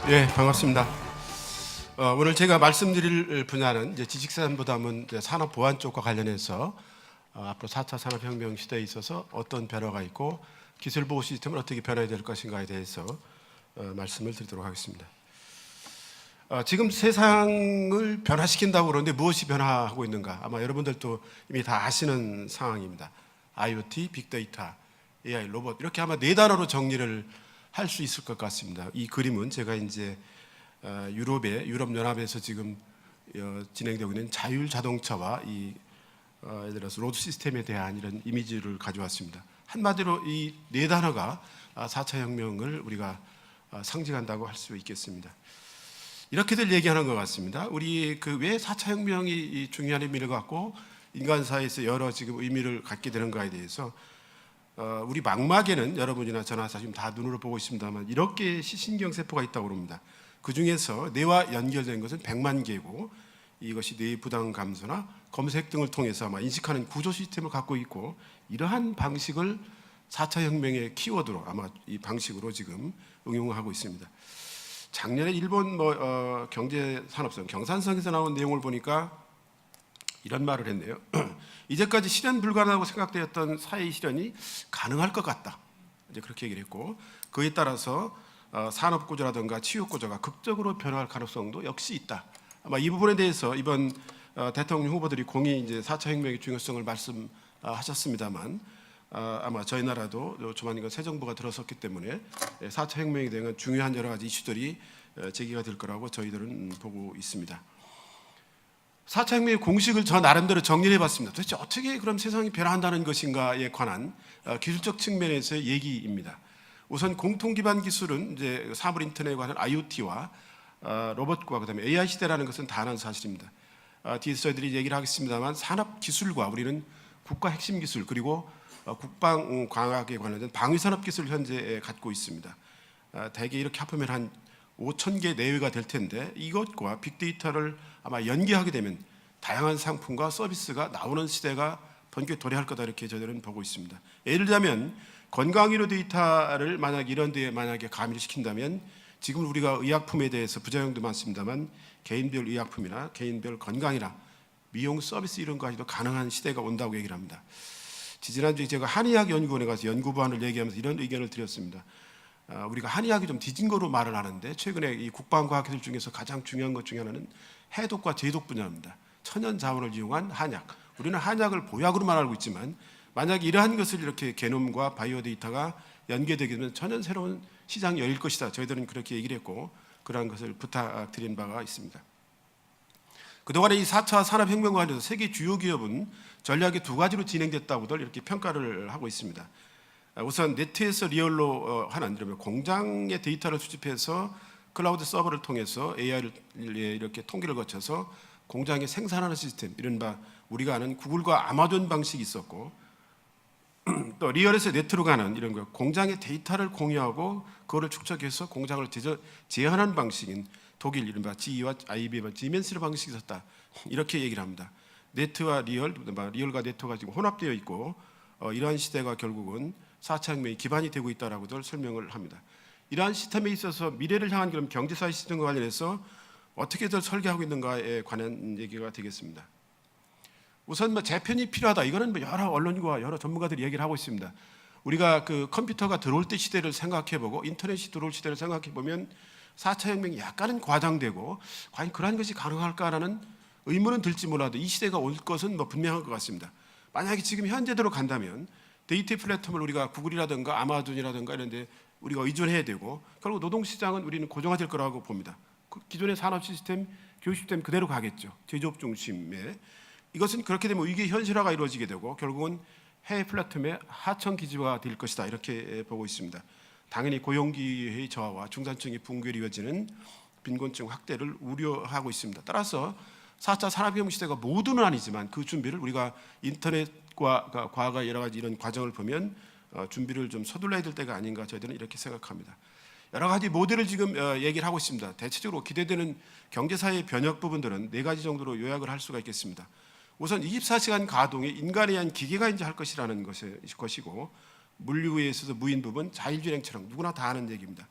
예, 반갑습니다. 오늘 제가 말씀드릴 분야는 이제 지식산부담은 산업보안 쪽과 관련해서 앞으로 4차 산업혁명 시대에 있어서 어떤 변화가 있고 기술보호 시스템을 어떻게 변화해야 될 것인가에 대해서 말씀을 드리도록 하겠습니다. 지금 세상을 변화시킨다고 그러는데 무엇이 변화하고 있는가? 아마 여러분들도 이미 다 아시는 상황입니다. IoT, 빅데이터, AI, 로봇 이렇게 아마 네 단어로 정리를 할 수 있을 것 같습니다. 이 그림은 제가 이제 유럽연합에서 지금 진행되고 있는 자율 자동차와 예를 들어서 로드 시스템에 대한 이런 이미지를 가져왔습니다. 한마디로 이 네 단어가 4차 혁명을 우리가 상징한다고 할 수 있겠습니다. 이렇게들 얘기하는 것 같습니다. 우리 왜 4차 혁명이 중요한 의미를 갖고 인간사에서 여러 지금 의미를 갖게 되는가에 대해서 우리 망막에는 여러분이나 저나 사실 다 눈으로 보고 있습니다만 이렇게 시신경세포가 있다고 합니다. 그 중에서 뇌와 연결된 것은 100만 개고 이것이 뇌 부담 감소나 검색 등을 통해서 아마 인식하는 구조 시스템을 갖고 있고 이러한 방식을 4차 혁명의 키워드로 아마 이 방식으로 지금 응용하고 있습니다. 작년에 일본 경제산업성 경산성에서 나온 내용을 보니까 이런 말을 했네요. 이제까지 실현 불가능하고 생각되었던 사회 실현이 가능할 것 같다. 이제 그렇게 얘기를 했고 그에 따라서 산업 구조라든가 취업 구조가 극적으로 변화할 가능성도 역시 있다. 아마 이 부분에 대해서 이번 대통령 후보들이 공히 이제 4차 혁명의 중요성을 말씀하셨습니다만 아마 저희 나라도 조만간 새 정부가 들어섰기 때문에 4차 혁명에 대한 중요한 여러 가지 이슈들이 제기가 될 거라고 저희들은 보고 있습니다. 4차 혁명의 공식을 저 나름대로 정리해 봤습니다. 도대체 어떻게 그럼 세상이 변화한다는 것인가에 관한 기술적 측면에서의 얘기입니다. 우선 공통 기반 기술은 이제 사물 인터넷에 관한 IoT와 로봇과 그다음에 AI 시대라는 것은 다 아는 사실입니다. 뒤에서 저희들이 얘기를 하겠습니다만 산업 기술과 우리는 국가 핵심 기술 그리고 국방 과학에 관련된 방위 산업 기술을 현재 갖고 있습니다. 대개 이렇게 합하면 한 5,000개 내외가 될 텐데 이것과 빅데이터를 아마 연계하게 되면 다양한 상품과 서비스가 나오는 시대가 번개 도래할 거다 이렇게 저희들은 보고 있습니다. 예를 들자면 건강의료 데이터를 만약 이런 데에 만약에 가미를 시킨다면 지금 우리가 의약품에 대해서 부작용도 많습니다만 개인별 의약품이나 개인별 건강이나 미용 서비스 이런 것까지도 가능한 시대가 온다고 얘기를 합니다. 지난주에 제가 한의학연구원에 가서 연구부안을 얘기하면서 이런 의견을 드렸습니다. 우리가 한의학이 좀 뒤진 거로 말을 하는데 최근에 이 국방과학기술 중에서 가장 중요한 것 중에 하나는 해독과 제독 분야입니다. 천연 자원을 이용한 한약. 우리는 한약을 보약으로만 알고 있지만 만약 이러한 것을 이렇게 게놈과 바이오 데이터가 연계되게 되면 전혀 새로운 시장이 열릴 것이다. 저희들은 그렇게 얘기를 했고 그러한 것을 부탁드린 바가 있습니다. 그동안에 이 4차 산업혁명과 관련해서 세계 주요 기업은 전략이 두 가지로 진행됐다고들 이렇게 평가를 하고 있습니다. 우선 네트에서 리얼로 하는 이러면 공장의 데이터를 수집해서 클라우드 서버를 통해서 AI를 이렇게 통계를 거쳐서 공장에 생산하는 시스템 이른바 우리가 아는 구글과 아마존 방식이 있었고 또 리얼에서 네트로 가는 이런 거 공장의 데이터를 공유하고 그거를 축적해서 공장을 제한하는 방식인 독일 이른바 GE와 IBM과 지멘스의 방식이 있었다 이렇게 얘기를 합니다. 네트와 리얼과 네트가 지금 혼합되어 있고 이러한 시대가 결국은 4차 혁명의 기반이 되고 있다라고들 설명을 합니다. 이러한 시스템에 있어서 미래를 향한 그런 경제사회 시스템과 관련해서 어떻게들 설계하고 있는가에 관한 얘기가 되겠습니다. 우선 재편이 필요하다. 이거는 여러 언론과 여러 전문가들이 얘기를 하고 있습니다. 우리가 그 컴퓨터가 들어올 때 시대를 생각해보고 인터넷이 들어올 시대를 생각해보면 4차 혁명이 약간은 과장되고 과연 그러한 것이 가능할까라는 의문은 들지 몰라도 이 시대가 올 것은 분명한 것 같습니다. 만약에 지금 현재대로 간다면 데이터 플랫폼을 우리가 구글이라든가 아마존이라든가 이런 데 우리가 의존해야 되고 결국 노동시장은 우리는 고정화될 거라고 봅니다. 기존의 산업 시스템, 교육 시스템 그대로 가겠죠. 제조업 중심에. 이것은 그렇게 되면 이게 현실화가 이루어지게 되고 결국은 해외 플랫폼의 하청 기지화 될 것이다 이렇게 보고 있습니다. 당연히 고용기회의 저하와 중산층의 붕괴로 이어지는 빈곤층 확대를 우려하고 있습니다. 따라서 4차 산업혁명 시대가 모두는 아니지만 그 준비를 우리가 인터넷과 과거의 여러 가지 이런 과정을 보면 준비를 좀 서둘러야 될 때가 아닌가 저희들은 이렇게 생각합니다. 여러 가지 모델을 지금 얘기를 하고 있습니다. 대체적으로 기대되는 경제사회의 변혁 부분들은 네 가지 정도로 요약을 할 수가 있겠습니다. 우선 24시간 가동에 인간에 의한 기계가 이제 할 것이라는 것이고 물류에 있어서 무인 부분 자율주행처럼 누구나 다 아는 얘기입니다.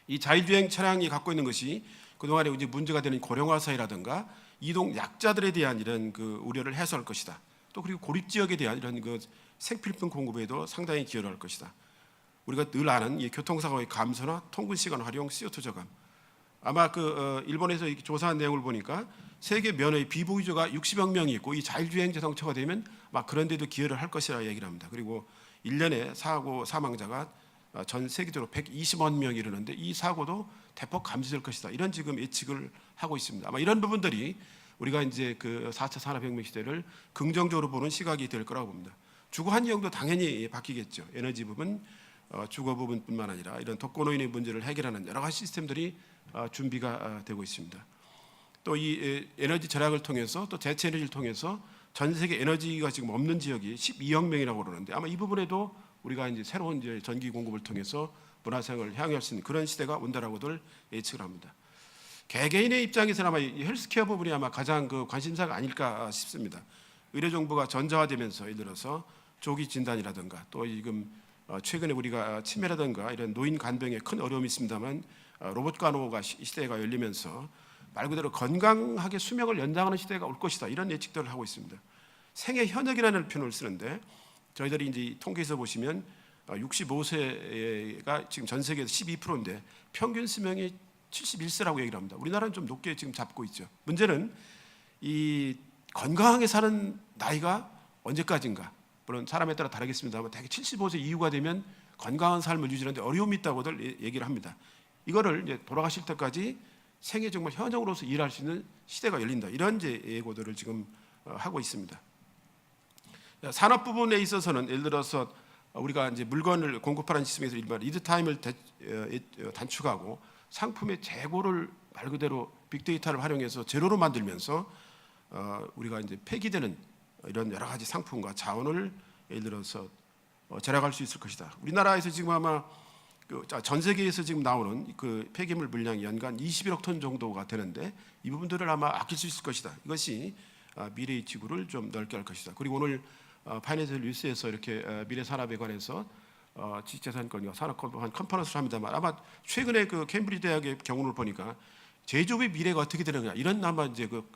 이 자율주행 차량이 갖고 있는 것이 그동안에 이제 문제가 되는 고령화 사회라든가 이동 약자들에 대한 이런 그 우려를 해소할 것이다. 또 그리고 고립 지역에 대한 이런 그 생필품 공급에도 상당히 기여를 할 것이다. 우리가 늘 아는 이 교통사고의 감소나 통근 시간 활용, CO2 저감. 아마 일본에서 조사한 내용을 보니까 세계 면허의 비보유자가 60여 명이 있고 이 자율주행 자동차가 되면 막 그런 데도 기여를 할 것이라 얘기를 합니다. 그리고 1년에 사고 사망자가 전 세계적으로 120만 명이 이르는데 이 사고도 대폭 감소될 것이다. 이런 지금 예측을 하고 있습니다. 아마 이런 부분들이 우리가 이제 그 4차 산업혁명 시대를 긍정적으로 보는 시각이 될 거라고 봅니다. 주거 환경도 당연히 바뀌겠죠. 에너지 부분, 주거 부분뿐만 아니라 이런 독거노인의 문제를 해결하는 여러 가지 시스템들이 준비가 되고 있습니다. 또 이 에너지 절약을 통해서 또 재체 에너지를 통해서 전 세계 에너지가 지금 없는 지역이 12억 명이라고 그러는데 아마 이 부분에도 우리가 이제 새로운 이제 전기 공급을 통해서 문화생활을 향유할 수 있는 그런 시대가 온다라고들 예측을 합니다. 개개인의 입장에서는 아마 이 헬스케어 부분이 아마 가장 그 관심사가 아닐까 싶습니다. 의료 정보가 전자화되면서 예를 들어서 조기 진단이라든가 또 지금 최근에 우리가 치매라든가 이런 노인 간병에 큰 어려움이 있습니다만 로봇 간호가 시대가 열리면서 말 그대로 건강하게 수명을 연장하는 시대가 올 것이다. 이런 예측들을 하고 있습니다. 생애 현역이라는 표현을 쓰는데 저희들이 이제 통계에서 보시면 65세가 지금 전 세계에서 12%인데 평균 수명이 71세라고 얘기를 합니다. 우리나라는 좀 높게 지금 잡고 있죠. 문제는 이 건강하게 사는 나이가 언제까지인가? 물론 사람에 따라 다르겠습니다만 대개 75세 이후가 되면 건강한 삶을 유지하는데 어려움이 있다고들 얘기를 합니다. 이거를 이제 돌아가실 때까지 생애 정말 현역으로서 일할 수 있는 시대가 열린다. 이런 이제 예고들을 지금 하고 있습니다. 산업 부분에 있어서는 예를 들어서 우리가 이제 물건을 공급하는 시스템에서 일반 리드 타임을 단축하고 상품의 재고를 말 그대로 빅데이터를 활용해서 제로로 만들면서 우리가 이제 폐기되는 이런 여러 가지 상품과 자원을 예를 들어서 절약할 수 있을 것이다. 우리나라에서 지금 아마 전 세계에서 지금 나오는 그 폐기물 물량이 연간 21억 톤 정도가 되는데 이 부분들을 아마 아낄 수 있을 것이다. 이것이 미래의 지구를 좀 넓게 할 것이다. 그리고 오늘 파이낸셜 뉴스에서 이렇게 미래 산업에 관해서 지식자산권과 산업한 컨퍼런스를 합니다만 아마 최근에 그 캠브리지 대학의 경우를 보니까 제조업의 미래가 어떻게 되느냐 이런 아마 이제 그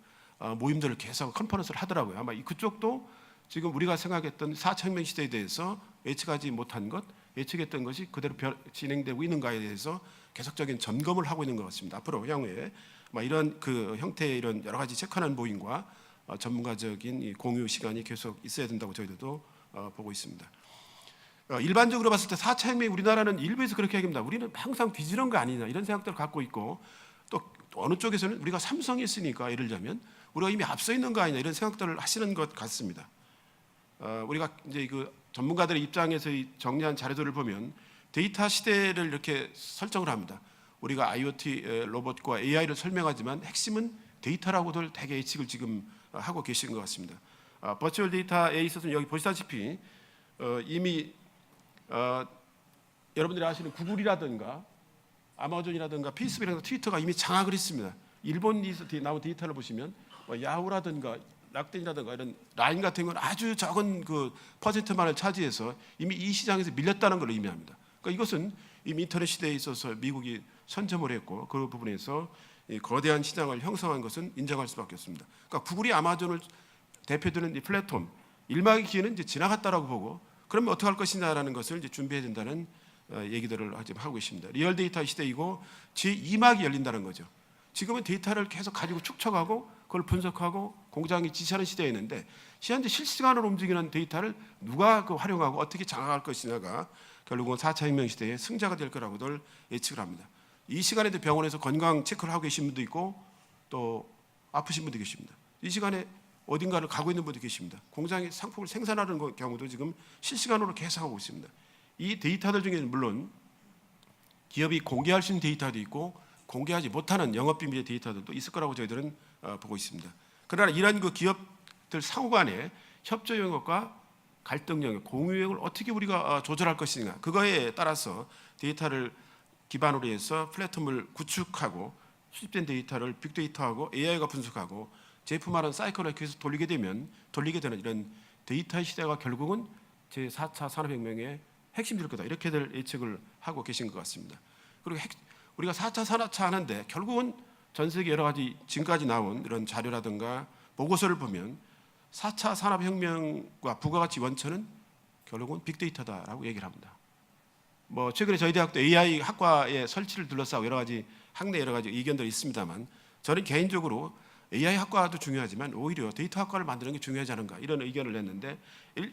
모임들을 계속 컨퍼런스를 하더라고요. 아마 그쪽도 지금 우리가 생각했던 4차 혁명 시대에 대해서 예측하지 못한 것, 예측했던 것이 그대로 진행되고 있는가에 대해서 계속적인 점검을 하고 있는 것 같습니다. 앞으로 향후에 이런 그 형태의 이런 여러 가지 체크하는 모임과 전문가적인 공유 시간이 계속 있어야 된다고 저희들도 보고 있습니다. 일반적으로 봤을 때 4차 혁명이 우리나라는 일부에서 그렇게 얘기합니다. 우리는 항상 뒤지는 거 아니냐 이런 생각들을 갖고 있고 또 어느 쪽에서는 우리가 삼성이 있으니까 예를 들자면 우리가 이미 앞서 있는 거 아니냐 이런 생각들을 하시는 것 같습니다. 우리가 이제 그 전문가들의 입장에서 정리한 자료들을 보면 데이터 시대를 이렇게 설정을 합니다. 우리가 IoT 로봇과 AI를 설명하지만 핵심은 데이터라고들 대개 예측을 지금 하고 계시는 것 같습니다. 버추얼 데이터에 있어서는 여기 보시다시피 이미 여러분들이 아시는 구글이라든가 아마존이라든가 페이스북이라든가 트위터가 이미 장악을 했습니다. 일본에서 나온 데이터를 보시면 야후라든가 락덴이라든가 이런 라인 같은 건 아주 적은 그 퍼센트만을 차지해서 이미 이 시장에서 밀렸다는 걸 의미합니다. 그러니까 이것은 이미 인터넷 시대에 있어서 미국이 선점을 했고 그 부분에서 이 거대한 시장을 형성한 것은 인정할 수밖에 없습니다. 그러니까 구글이 아마존을 대표되는 이 플랫폼 1막의 기회는 이제 지나갔다라고 보고 그러면 어떻게 할 것이냐라는 것을 이제 준비해야 된다는 얘기들을 지금 하고 있습니다. 리얼 데이터 시대이고 제2막이 열린다는 거죠. 지금은 데이터를 계속 가지고 축적하고 그걸 분석하고 공장이 지시하는 시대였는데 현재 실시간으로 움직이는 데이터를 누가 활용하고 어떻게 장악할 것이냐가 결국은 4차 혁명 시대의 승자가 될 거라고들 예측을 합니다. 이 시간에도 병원에서 건강 체크를 하고 계신 분도 있고 또 아프신 분도 계십니다. 이 시간에 어딘가를 가고 있는 분도 계십니다. 공장이 상품을 생산하는 경우도 지금 실시간으로 계속하고 있습니다. 이 데이터들 중에는 물론 기업이 공개할 수 있는 데이터도 있고 공개하지 못하는 영업비밀의 데이터들도 있을 거라고 저희들은 보고 있습니다. 그러나 이런 그 기업들 상호 간의 협조 영역과 갈등 영역, 공유 영역을 어떻게 우리가 조절할 것이냐 그거에 따라서 데이터를 기반으로 해서 플랫폼을 구축하고 수집된 데이터를 빅데이터하고 AI가 분석하고 제품화하는 사이클을 계속 돌리게 되는 이런 데이터의 시대가 결국은 제4차 산업혁명의 핵심일 거다 이렇게들 예측을 하고 계신 것 같습니다. 그리고 우리가 4차 산업화 하는데 결국은 전 세계 여러 가지 지금까지 나온 이런 자료라든가 보고서를 보면 4차 산업혁명과 부가가치 원천은 결국은 빅데이터다라고 얘기를 합니다. 뭐 최근에 저희 대학도 AI 학과의 설치를 둘러싸고 여러 가지 학내 여러 가지 의견들이 있습니다만, 저는 개인적으로 AI 학과도 중요하지만 오히려 데이터 학과를 만드는 게 중요하지 않은가 이런 의견을 냈는데,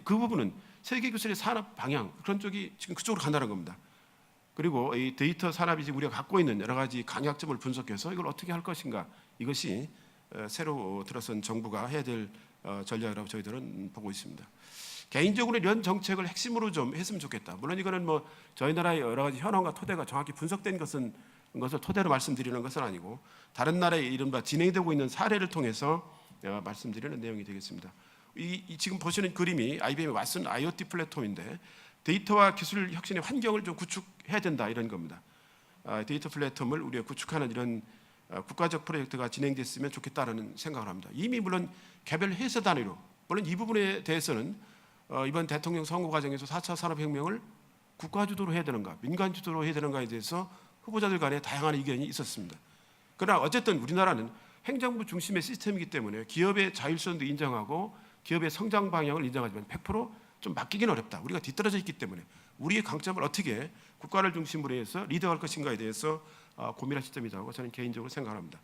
그 부분은 세계 기술의 산업 방향 그런 쪽이 지금 그쪽으로 간다는 겁니다. 그리고 이 데이터 산업이 지금 우리가 갖고 있는 여러 가지 강약점을 분석해서 이걸 어떻게 할 것인가, 이것이 새로 들어선 정부가 해야 될 전략이라고 저희들은 보고 있습니다. 개인적으로 이런 정책을 핵심으로 좀 했으면 좋겠다. 물론 이거는 뭐 저희 나라의 여러 가지 현황과 토대가 정확히 분석된 것을 토대로 말씀드리는 것은 아니고, 다른 나라의 이른바 진행되고 있는 사례를 통해서 말씀드리는 내용이 되겠습니다. 지금 보시는 그림이 IBM의 왓슨 IoT 플랫폼인데, 데이터와 기술 혁신의 환경을 좀 구축해야 된다 이런 겁니다. 데이터 플랫폼을 우리가 구축하는 이런 국가적 프로젝트가 진행됐으면 좋겠다라는 생각을 합니다. 이미 물론 개별 회사 단위로, 물론 이 부분에 대해서는 이번 대통령 선거 과정에서 4차 산업혁명을 국가 주도로 해야 되는가, 민간 주도로 해야 되는가에 대해서 후보자들 간에 다양한 의견이 있었습니다. 그러나 어쨌든 우리나라는 행정부 중심의 시스템이기 때문에 기업의 자율성도 인정하고 기업의 성장 방향을 인정하지만 100%좀 맡기기는 어렵다. 우리가 뒤떨어져 있기 때문에 우리의 강점을 어떻게 국가를 중심으로 해서 리드할 것인가에 대해서 고민할 시점이라고 저는 개인적으로 생각합니다.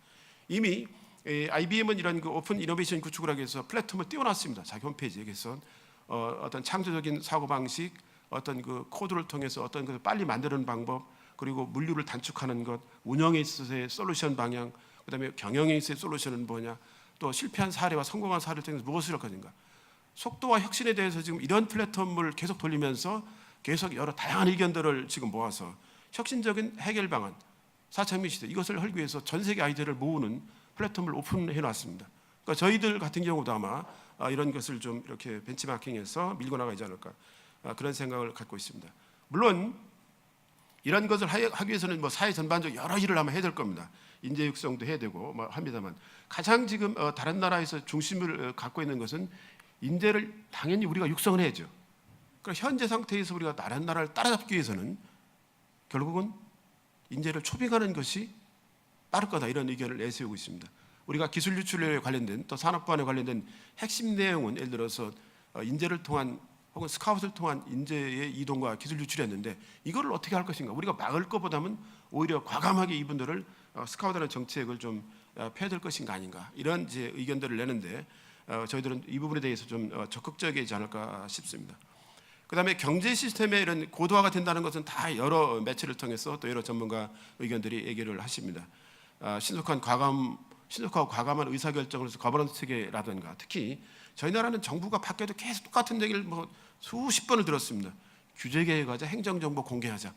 이미 IBM은 이런 그 오픈 이노베이션 구축을 하기 위해서 플랫폼을 띄워놨습니다. 자기 홈페이지에. 그래서 어떤 창조적인 사고 방식, 어떤 그 코드를 통해서 어떤 것을 빨리 만드는 방법, 그리고 물류를 단축하는 것, 운영에 있어서의 솔루션 방향, 그다음에 경영에 있어서의 솔루션은 뭐냐, 또 실패한 사례와 성공한 사례를 통해서 무엇을 할 것인가, 속도와 혁신에 대해서 지금 이런 플랫폼을 계속 돌리면서 계속 여러 다양한 의견들을 지금 모아서 혁신적인 해결 방안, 4차 혁명 시대 이것을 하기 위해서 전 세계 아이디어를 모으는 플랫폼을 오픈해 놨습니다. 그러니까 저희들 같은 경우도 아마 이런 것을 좀 이렇게 벤치마킹해서 밀고 나가지 않을까, 그런 생각을 갖고 있습니다. 물론 이런 것을 하기 위해서는 뭐 사회 전반적 여러 일을 아마 해야 될 겁니다. 인재 육성도 해야 되고 뭐 합니다만, 가장 지금 다른 나라에서 중심을 갖고 있는 것은 인재를 당연히 우리가 육성을 해야죠. 그러니까 현재 상태에서 우리가 다른 나라를 따라잡기 위해서는 결국은 인재를 초빙하는 것이 빠를 거다, 이런 의견을 내세우고 있습니다. 우리가 기술 유출에 관련된 또 산업 보안에 관련된 핵심 내용은 예를 들어서 인재를 통한 혹은 스카웃을 통한 인재의 이동과 기술 유출이었는데, 이거를 어떻게 할 것인가, 우리가 막을 것보다는 오히려 과감하게 이분들을 스카웃하는 정책을 좀 펴야 될 것인가 아닌가, 이런 이제 의견들을 내는데 저희들은 이 부분에 대해서 좀 적극적이지 않을까 싶습니다. 그다음에 경제 시스템의 이런 고도화가 된다는 것은 다 여러 매체를 통해서 또 여러 전문가 의견들이 얘기를 하십니다. 신속하고 과감한 의사결정을 해서 거버넌스 체계라든가, 특히 저희 나라는 정부가 바뀌어도 계속 똑같은 얘기를 뭐 수십 번을 들었습니다. 규제 개혁하자, 행정정보 공개하자.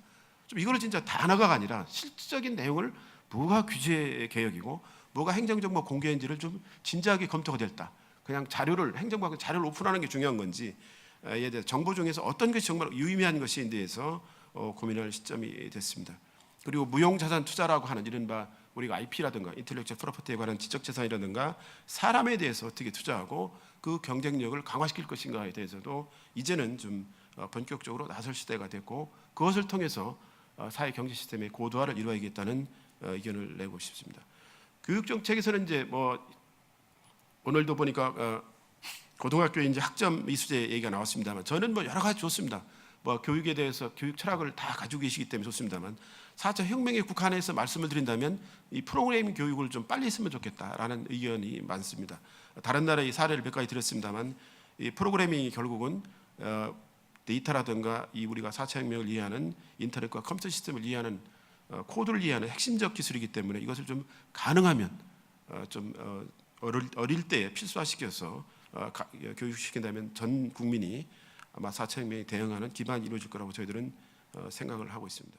좀 이거를 진짜 단어가 아니라 실질적인 내용을 뭐가 규제 개혁이고 뭐가 행정정보 공개인지를 좀 진지하게 검토가 됐다. 그냥 행정부 자료를 오픈하는 게 중요한 건지, 에 대해 정보 중에서 어떤 것이 정말 유의미한 것인에 대해서 고민할 시점이 됐습니다. 그리고 무용자산 투자라고 하는 이른바 우리가 IP라든가 인텔렉츄얼 프로퍼티에 관한 지적재산이라든가 사람에 대해서 어떻게 투자하고 그 경쟁력을 강화시킬 것인가에 대해서도 이제는 좀 본격적으로 나설 시대가 됐고, 그것을 통해서 사회 경제 시스템의 고도화를 이루어야겠다는 의견을 내고 싶습니다. 교육 정책에서는 이제 뭐 오늘도 보니까 고등학교에 이제 학점 이수제 얘기가 나왔습니다만, 저는 뭐 여러 가지 좋습니다. 뭐 교육에 대해서 교육 철학을 다 가지고 계시기 때문에 좋습니다만, 4차 혁명에 국한해서 말씀을 드린다면 이 프로그래밍 교육을 좀 빨리 했으면 좋겠다라는 의견이 많습니다. 다른 나라의 사례를 몇 가지 드렸습니다만, 이 프로그래밍이 결국은 데이터라든가 이 우리가 4차 혁명을 이해하는 인터넷과 컴퓨터 시스템을 이해하는 코드를 이해하는 핵심적 기술이기 때문에 이것을 좀 가능하면 좀 어릴 때 필수화시켜서 교육시킨다면 전 국민이 아마 4차 혁명에 대응하는 기반이 이루어질 거라고 저희들은 생각을 하고 있습니다.